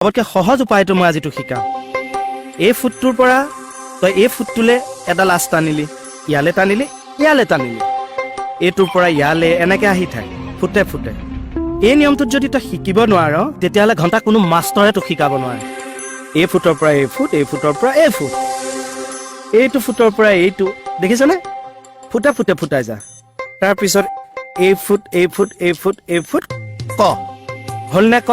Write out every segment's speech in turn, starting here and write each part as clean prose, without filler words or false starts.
সবতকৈ সহজ উপায়টো মই আজি তোক শিকাম এই ফুটটোৰ পৰা তই এই ফুটটোলে এটা লাষ্ট টানিলি ইয়ালে টানিলি ইয়ালে টানিলি এইটোৰ পৰা ইয়ালে এনেকে আহি থাকে ফুটে ফুটে এই নিয়মটোত যদি তই শিকিব নোৱাৰ তেতিয়াহ'লে ঘণ্টা কোনো মাষ্টৰে তোক শিকাব নোৱাৰে এই ফুটৰ পৰা এই ফুট এই ফুটৰ পৰা এই ফুট এইটো ফুটৰ পৰা এইটো দেখিছনে ফুটা ফুটে ফুটাই যা তাৰপিছত এই ফুট এই ফুট এই ফুট এই ফুট ক হ'লনে ক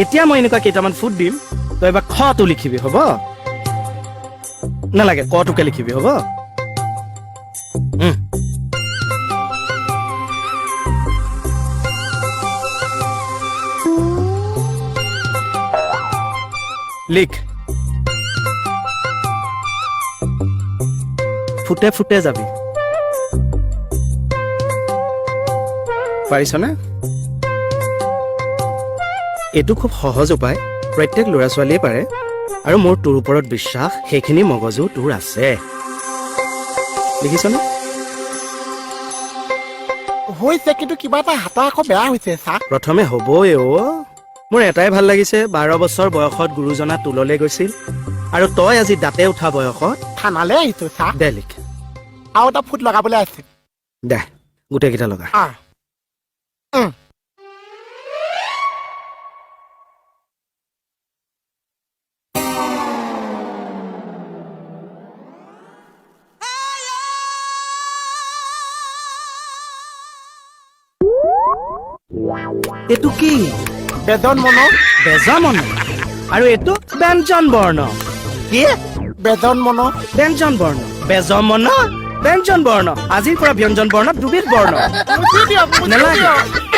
এতিয়া মই এনেকুৱা কেইটামান ফুট দিম তই এবাৰ খটো লিখিবি হ'ব নালাগে কটোকে লিখিবি হ'ব লিখ ফুটে ফুটে যাবি পাৰিছনে এইটো খুব সহজ উপায় প্ৰত্যেক ল'ৰা ছোৱালীয়ে পাৰে আৰু মোৰ তোৰ ওপৰত বিশ্বাস সেইখিনি মগজু তোৰ আছে দেখিছনে হৈছে কিন্তু কিবা এটা হাতা আকৌ বেয়া হৈছে ছাৰ প্ৰথমে হ'বই মোৰ এটাই ভাল লাগিছে 12 বছৰ বয়সত গুৰুজনা তোললৈ গৈছিল আৰু তই আজি দাঁতে উঠা বয়সত থানালৈ আহিছো ছাৰ দে লিখ আৰু এটা ফুট লগাবলৈ আছে দে গোটেইকেইটা লগা এইটো কি বেজন মন বেজামন আৰু এইটো ব্যঞ্জন বৰ্ণ কি বেজন মন ব্যঞ্জন বৰ্ণ বেজমন ব্যঞ্জন বৰ্ণ আজিৰ পৰা ব্যঞ্জন বৰ্ণ দুবিধ বৰ্ণ মুচি দিয়ক, মুচি নালাগে দিয়ক।